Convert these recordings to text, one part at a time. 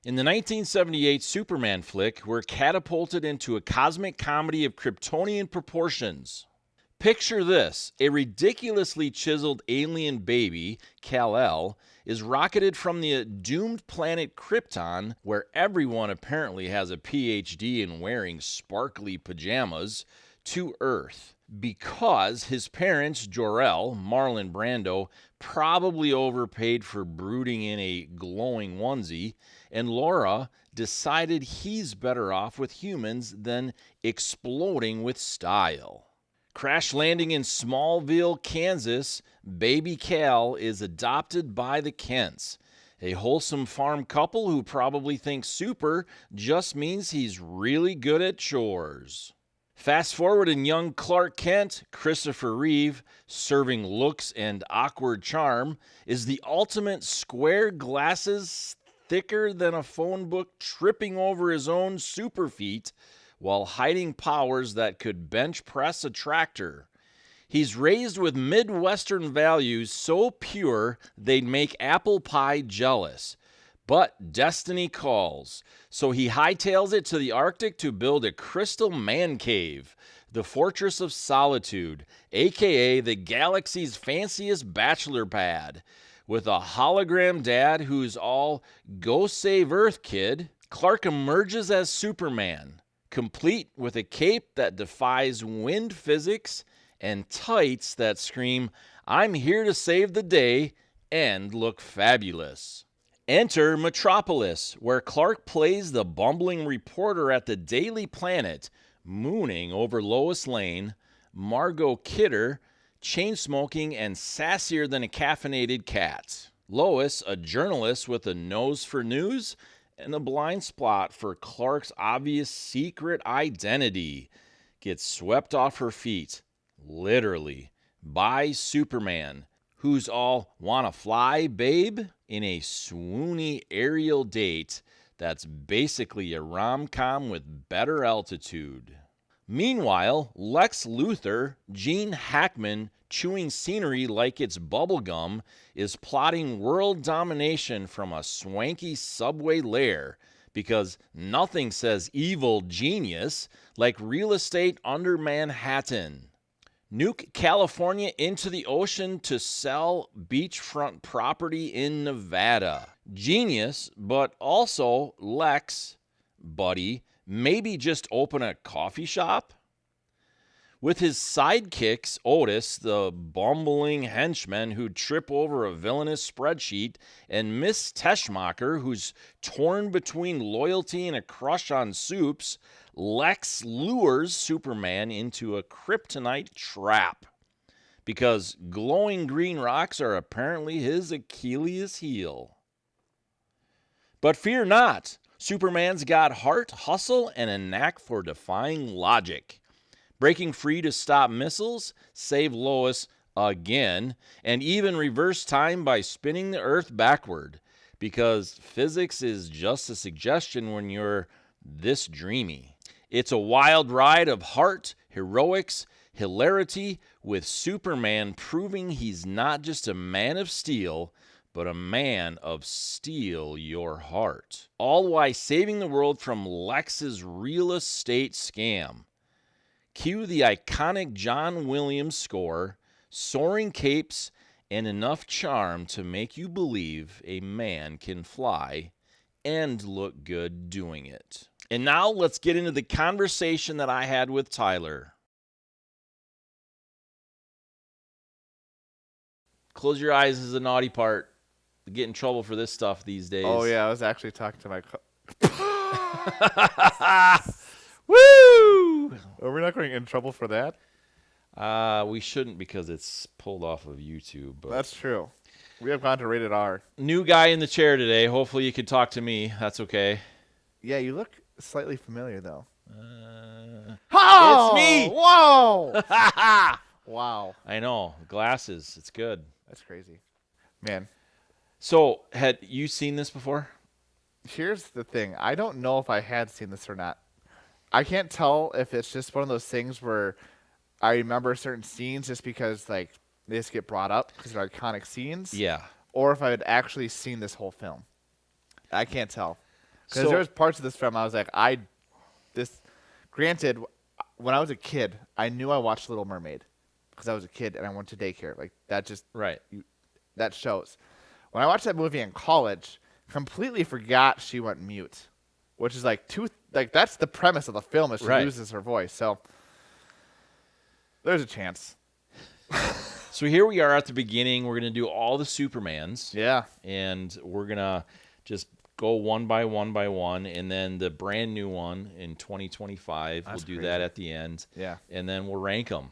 In the 1978 Superman flick, we're catapulted into a cosmic comedy of Kryptonian proportions. Picture this. A ridiculously chiseled alien baby, Kal-El, is rocketed from the doomed planet Krypton, where everyone apparently has a PhD in wearing sparkly pajamas, to Earth. Because his parents, Jor-El, Marlon Brando, probably overpaid for brooding in a glowing onesie, and Laura decided he's better off with humans than exploding with style. Crash landing in Smallville, Kansas, baby Kal is adopted by the Kents, a wholesome farm couple who probably thinks super just means he's really good at chores. Fast forward in young Clark Kent, Christopher Reeve, serving looks and awkward charm, is the ultimate square glasses thicker than a phone book tripping over his own super feet while hiding powers that could bench press a tractor. He's raised with Midwestern values so pure they'd make apple pie jealous. But destiny calls, so he hightails it to the Arctic to build a crystal man cave, the Fortress of Solitude, aka the galaxy's fanciest bachelor pad. With a hologram dad who's all, go save Earth, kid, Clark emerges as Superman, complete with a cape that defies wind physics and tights that scream, I'm here to save the day, and look fabulous. Enter Metropolis, where Clark plays the bumbling reporter at the Daily Planet, mooning over Lois Lane, Margot Kidder, chain-smoking and sassier than a caffeinated cat. Lois, a journalist with a nose for news and a blind spot for Clark's obvious secret identity, gets swept off her feet, literally, by Superman, who's all, wanna fly, babe? In a swoony aerial date that's basically a rom-com with better altitude. Meanwhile, Lex Luthor, Gene Hackman, chewing scenery like it's bubblegum, is plotting world domination from a swanky subway lair because nothing says evil genius like real estate under Manhattan. Nuke California into the ocean to sell beachfront property in Nevada. Genius, but also Lex, buddy, maybe just open a coffee shop? With his sidekicks, Otis, the bumbling henchman who'd trip over a villainous spreadsheet, and Miss Teschmacher, who's torn between loyalty and a crush on soups, Lex lures Superman into a kryptonite trap. Because glowing green rocks are apparently his Achilles heel. But fear not, Superman's got heart, hustle, and a knack for defying logic. Breaking free to stop missiles, save Lois again, and even reverse time by spinning the Earth backward. Because physics is just a suggestion when you're this dreamy. It's a wild ride of heart, heroics, hilarity, with Superman proving he's not just a man of steel, but a man of steel your heart. All while saving the world from Lex's real estate scam. Cue the iconic John Williams score, soaring capes, and enough charm to make you believe a man can fly and look good doing it. And now let's get into the conversation that I had with Tyler. Close your eyes is the naughty part. You get in trouble for this stuff these days. Oh, yeah. I was actually talking to my... Woo! Are we not going in trouble for that? We shouldn't because it's pulled off of YouTube. But That's true. We have gone to rated R. New guy in the chair today. Hopefully you can talk to me. That's okay. Yeah, you look slightly familiar, though. It's me! Whoa! Wow. I know. Glasses. It's good. That's crazy. Man. So, had you seen this before? Here's the thing. I don't know if I had seen this or not. I can't tell if it's just one of those things where I remember certain scenes just because, like, they just get brought up because they're iconic scenes. Yeah. Or if I had actually seen this whole film. I can't tell. Because there was parts of this film I was like, granted, when I was a kid, I knew I watched Little Mermaid because I was a kid and I went to daycare. Like that just Right. that shows. When I watched that movie in college, completely forgot she went mute, which is that's the premise of the film is she loses her voice. So there's a chance. So here we are at the beginning. We're going to do all the Supermans. Yeah. And we're going to just go one by one, and then the brand new one in 2025. We'll do that at the end. Yeah. And then we'll rank them.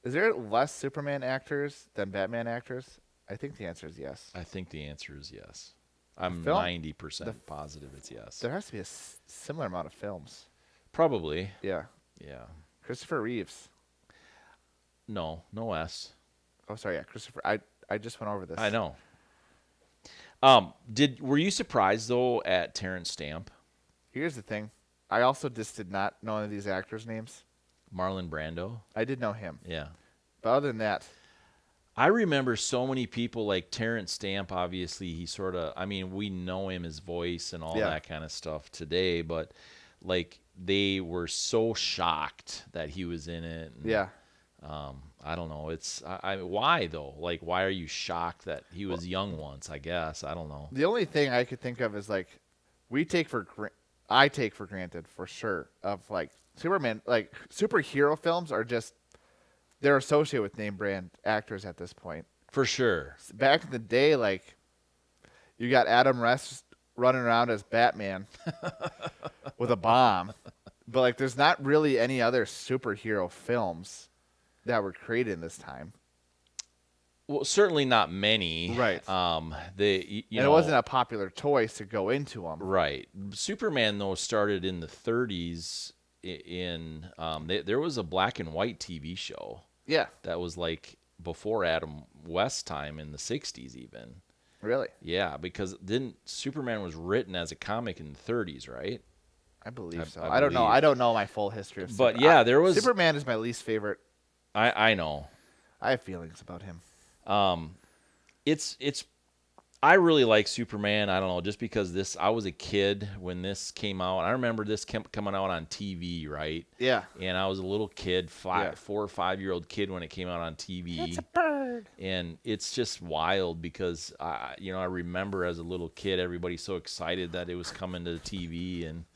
Is there less Superman actors than Batman actors? I think the answer is yes. I think the answer is yes. I'm 90% positive it's yes. There has to be a similar amount of films. Probably. Yeah. Yeah. Christopher Reeves. No S. Oh, sorry. Yeah, Christopher. I just went over this. I know. Were you surprised though at Terence Stamp? Here's the thing. I also just did not know any of these actors' names. Marlon Brando? I did know him. Yeah. But other than that, I remember so many people like Terence Stamp. Obviously, he sort of, we know him, his voice and all that kind of stuff today, but like they were so shocked that he was in it. And, yeah. I don't know. Why though? Like, why are you shocked that he was young once? I guess I don't know. The only thing I could think of is like, I take for granted for sure of like Superman, like superhero films are just they're associated with name brand actors at this point. For sure. Back in the day, like you got Adam West running around as Batman with a bomb, but like there's not really any other superhero films that were created in this time. Well, certainly not many. Right. It wasn't a popular choice to go into them. Right. Superman though started in the 30s. There was a black and white TV show. Yeah. That was like before Adam West time in the 60s even. Really? Yeah, because Superman was written as a comic in the 30s, right? I believe so. I don't know. I don't know my full history of Superman. But yeah, there was Superman is my least favorite. I know. I have feelings about him. I really like Superman. I don't know, just because I was a kid when this came out. I remember this coming out on TV, right? Yeah. And I was a little kid, 4 or 5 year old kid when it came out on TV. It's a bird. And it's just wild because I remember as a little kid, everybody so excited that it was coming to the TV and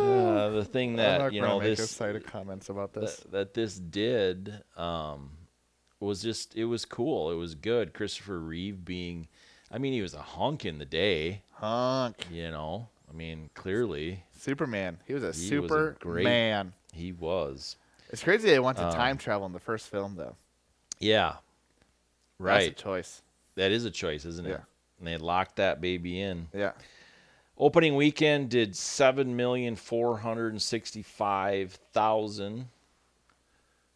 the thing that make excited comments about this that this did was just it was cool. It was good. Christopher Reeve being, he was a hunk in the day. Clearly Superman. He was a Superman. He was. It's crazy they went to time travel in the first film though. Yeah. Right. That's a choice. That is a choice, isn't it? Yeah. And they locked that baby in. Yeah. Opening weekend did 7,465,000,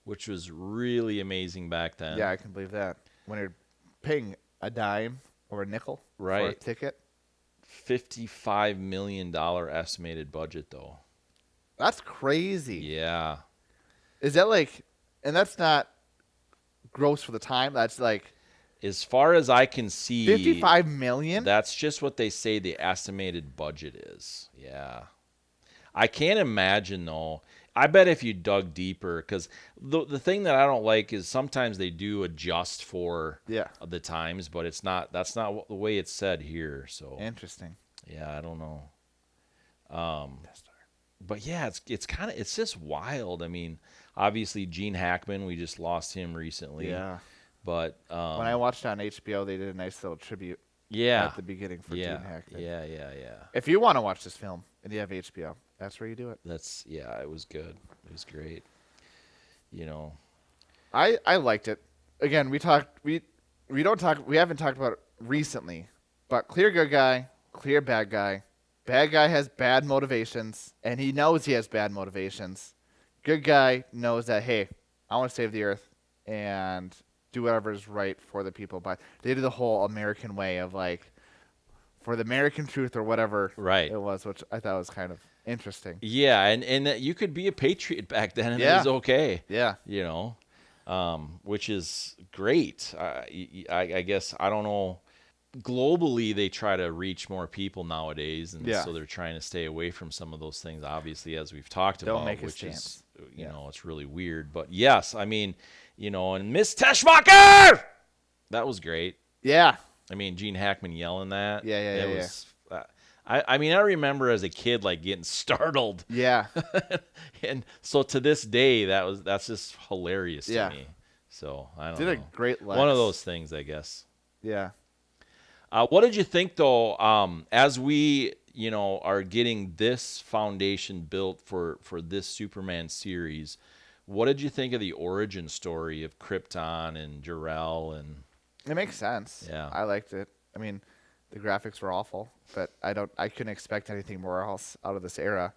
which was really amazing back then. Yeah, I can believe that. When you're paying a dime or a nickel for a ticket. $55 million estimated budget, though. That's crazy. Yeah. Is that and that's not gross for the time. That's as far as I can see, $55 million? That's just what they say the estimated budget is. Yeah. I can't imagine, though. I bet if you dug deeper, because the thing that I don't like is sometimes they do adjust for the times, but that's not the way it's said here. So interesting. Yeah, I don't know. But yeah, it's just wild. Obviously Gene Hackman, we just lost him recently. Yeah. But when I watched it on HBO, they did a nice little tribute at the beginning for Gene Hackman. Yeah. If you want to watch this film and you have HBO, that's where you do it. It was good. It was great. I liked it. Again, we haven't talked about it recently, but clear good guy, clear bad guy. Bad guy has bad motivations, and he knows he has bad motivations. Good guy knows that, hey, I want to save the earth and do whatever is right for the people. But they did the whole American way of for the American truth or whatever it was, which I thought was kind of interesting. Yeah, and you could be a patriot back then, and it was okay. Yeah. which is great. I guess, I don't know. Globally, they try to reach more people nowadays, and Yeah. so they're trying to stay away from some of those things, obviously, as we've talked Don't about, make a which stance. is, Yeah. it's really weird. But yes, I mean, and Miss Teschmacher! That was great. Yeah. I mean, Gene Hackman yelling that. Yeah, It was. I mean, I remember as a kid, like, getting startled. Yeah. And so to this day, that's just hilarious to Yeah. me. So I don't Did know. a great Lex. One of those things, I guess. Yeah. What did you think, though, as we, are getting this foundation built for this Superman series? What did you think of the origin story of Krypton and Jor-El and? It makes sense. Yeah. I liked it. I mean, the graphics were awful, but I couldn't expect anything more else out of this era.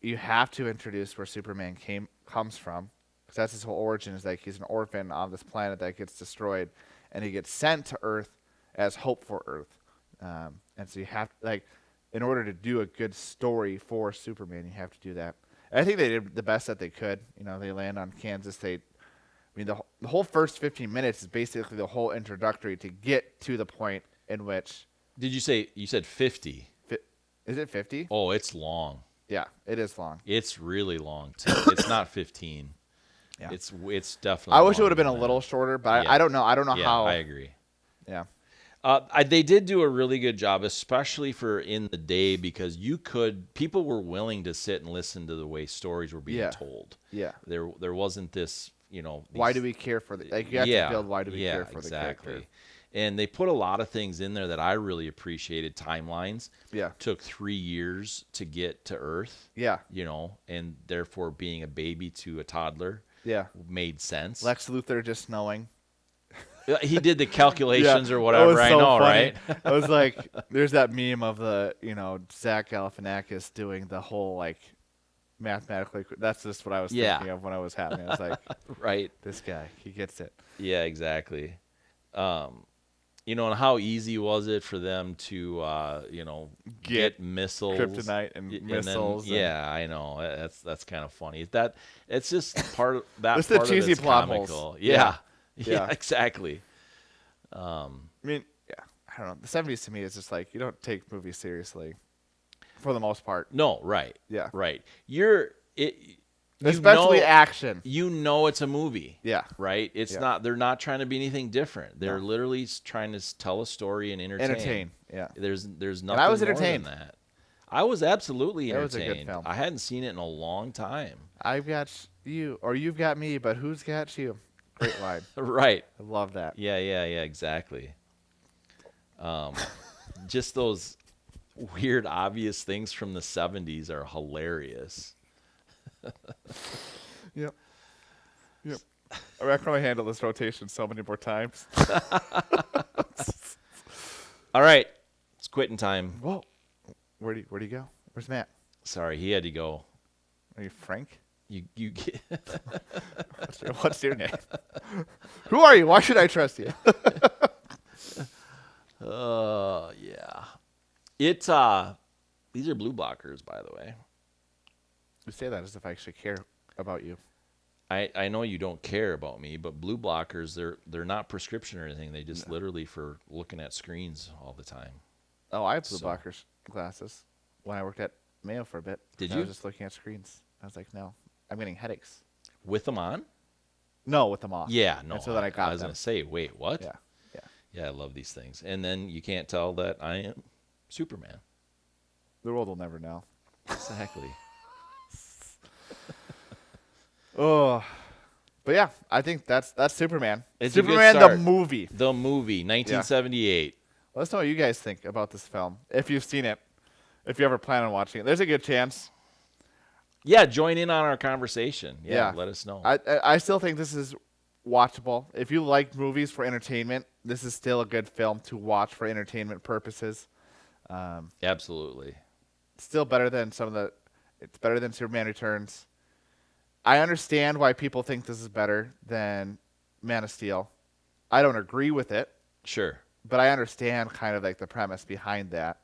You have to introduce where Superman comes from, because that's his whole origin. Is like he's an orphan on this planet that gets destroyed, and he gets sent to Earth as hope for Earth. And so you have, like, in order to do a good story for Superman, you have to do that. And I think they did the best that they could. They land on Kansas State. I mean, the whole first 15 minutes is basically the whole introductory to get to the point in which. Did you said 50? Is it 50? Oh, it's long. Yeah, it is long. It's really long too. It's not 15. Yeah. It's definitely. I wish it would have been longer a than little that. shorter, but Yeah. I don't know. I don't know Yeah, how. I agree. Yeah. They did do a really good job, especially for in the day, because people were willing to sit and listen to the way stories were being told. Yeah. There wasn't this, Why do we care for the? Like, you have to build. Why do we care for the character? And they put a lot of things in there that I really appreciated. Timelines. Yeah. Took 3 years to get to Earth. Yeah. And therefore being a baby to a toddler. Yeah. Made sense. Lex Luthor just knowing. He did the calculations or that whatever. was I so know, funny. right? I was like, there's that meme of the, Zach Galifianakis doing the whole, like, mathematically. That's just what I was thinking of when I was having it. I was like, right. This guy, he gets it. Yeah, exactly. And how easy was it for them to, get missiles, kryptonite and missiles. Yeah, I know. That's kind of funny. It's just part of that. It's part the cheesy of it's plot comical. holes. Yeah. Yeah. Yeah, exactly. I mean, yeah, I don't know. The 70s to me is just like, you don't take movies seriously for the most part. No, right. Yeah. Right. Especially action. It's a movie. Yeah. Right? It's not, they're not trying to be anything different. They're literally trying to tell a story and entertain. Yeah. There's nothing I was more entertained. than that. I was absolutely That was entertained. a good film. I hadn't seen it in a long time. I've got you, or you've got me, but who's got you? Great line. Right. I love that. Yeah, exactly. Just those weird, obvious things from the 70s are hilarious. Yep. I can only handle this rotation so many more times. All right. It's quitting time. Whoa. Where'd he go? Where's Matt? Sorry, he had to go. Are you Frank? You get What's your name? Who are you? Why should I trust you? yeah. These are blue blockers, by the way. You say that as if I should care about you. I know you don't care about me, but blue blockers, they're not prescription or anything. They just literally for looking at screens all the time. Oh, I have blue blockers glasses when I worked at Mayo for a bit. Did I you? was just looking at screens. I was like, no, I'm getting headaches. With them on? No, with them off. Yeah, no. And so then I got was them. going to say, wait, what? Yeah. Yeah, I love these things. And then you can't tell that I am Superman. The world will never know. Exactly. Oh, but yeah, I think that's Superman. It's a good Superman the start. movie. The movie, 1978. Let us know what you guys think about this film. If you've seen it, if you ever plan on watching it, there's a good chance. Yeah, join in on our conversation. Yeah. Let us know. I still think this is watchable. If you like movies for entertainment, this is still a good film to watch for entertainment purposes. Absolutely. Still better than it's better than Superman Returns. I understand why people think this is better than Man of Steel. I don't agree with it, Sure. but I understand kind of like the premise behind that.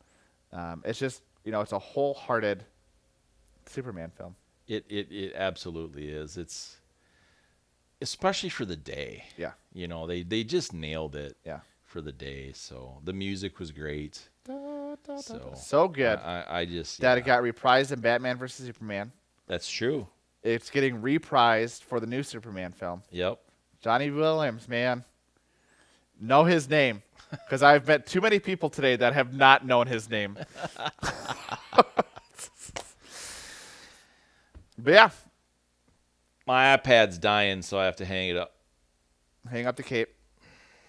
It's just, it's a wholehearted Superman film. It absolutely is. especially for the day. Yeah. You know, they just nailed it. Yeah. For the day. So the music was great. So good. I just that it got reprised in Batman vs Superman. That's true. It's getting reprised for the new Superman film. Yep. Johnny Williams, man. Know his name. Because I've met too many people today that have not known his name. But yeah. My iPad's dying, so I have to hang it up. Hang up the cape.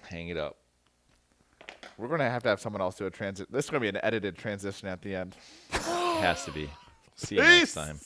Hang it up. We're going to have someone else do a transition. This is going to be an edited transition at the end. It has to be. See you next time.